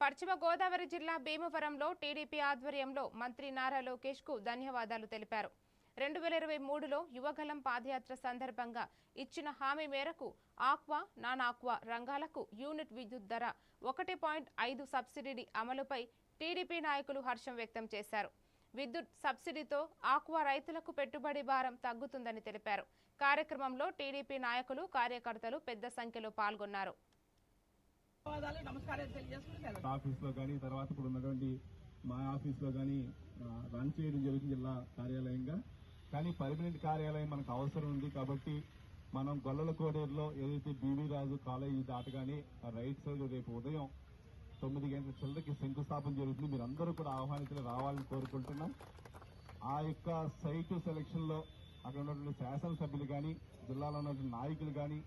పశ్చిమ గోదావరి జిల్లా భీమవరంలో టీడీపీ ఆధ్వర్యంలో మంత్రి నారా లోకేష్ కు ధన్యవాదాలు తెలిపారు. 2023లో యువగలం పాదయాత్ర సందర్భంగా ఇచ్చిన హామీ మేరకు ఆక్వా, నాన్ ఆక్వా రంగాలకు యూనిట్ విద్యుత్ ధర 1.5 సబ్సిడీ అమలుపై టీడీపీ నాయకులు హర్షం వ్యక్తం చేశారు. విద్యుత్ సబ్సిడీతో ఆక్వా రైతులకు పెట్టుబడి భారం తగ్గుతుందని తెలిపారు. కార్యక్రమంలో టీడీపీ నాయకులు, కార్యకర్తలు పెద్ద సంఖ్యలో పాల్గొన్నారు. ఆఫీస్ లో కానీ తర్వాత ఇప్పుడు ఉన్నటువంటి మా ఆఫీస్ లో కానీ రన్ చేయడం జరుగుతుంది జిల్లా కార్యాలయంగా. కానీ పర్మనెంట్ కార్యాలయం మనకు అవసరం ఉంది కాబట్టి మనం గొల్లల కోడేరులో ఏదైతే బీవీ రాజు కాలేజీ దాటగానే రైట్ సైడ్ రేపు ఉదయం 9 గంటల చిల్లరకి శంకుస్థాపన జరుగుతుంది. మీరందరూ కూడా ఆహ్వానితులు రావాలని కోరుకుంటున్నాం. ఆ యొక్క సైట్ సెలక్షన్ లో అక్కడ ఉన్నటువంటి శాసనసభ్యులు కానీ జిల్లాలో ఉన్నటువంటి నాయకులు కానీ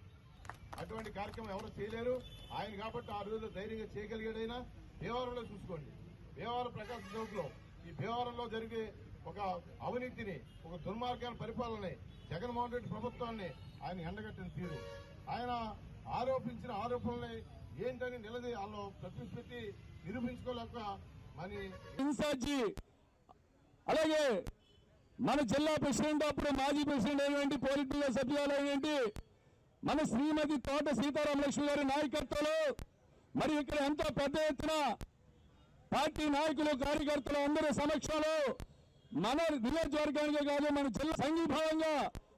అటువంటి కార్యక్రమం ఎవరు చేయలేరు. ఆయన కాబట్టి ఆ రోజు ధైర్యంగా చేయగలిగాడైనా భీమవరంలో చూసుకోండి. భీమవరం ప్రకాశం చౌక్ లో ఈ భీమవరంలో జరిగే ఒక అవినీతిని, ఒక దుర్మార్గాల పరిపాలనని, జగన్మోహన్ రెడ్డి ప్రభుత్వాన్ని ఆయన ఎండగట్టిన తీరు, ఆయన ఆరోపించిన ఆరోపణల్ని ఏంటని నిలది వాళ్ళు ప్రతిష్ఠితి నిరూపించుకోలేక మరి ఇన్ఛార్జి అలాగే మన జిల్లా ప్రెసిడెంట్ అప్పుడు మాజీ ప్రెసిడెంట్ అయినటువంటి పోలిట్ బ్యూరో సభ్యులు అయినటువంటి మన శ్రీమతి తోట సీతారామలక్ష్మి గారి నాయకత్వంలో మరి ఇక్కడ ఎంతో పెద్ద ఎత్తున పార్టీ నాయకులు, కార్యకర్తలు అందరి సమక్షంలో మన నియోజకవర్గానికే కాదు మన జిల్లా సంఘీభావంగా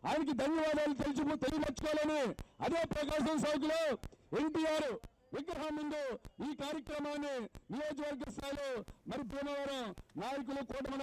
ఆయనకి ధన్యవాదాలు తెలియపరచుకోవాలని అదే ప్రకాశం చౌక్లో ఎన్టీఆర్ విగ్రహం ముందు ఈ కార్యక్రమాన్ని నియోజకవర్గ స్థాయిలో మరి భీమవరం నాయకులు, కూటమి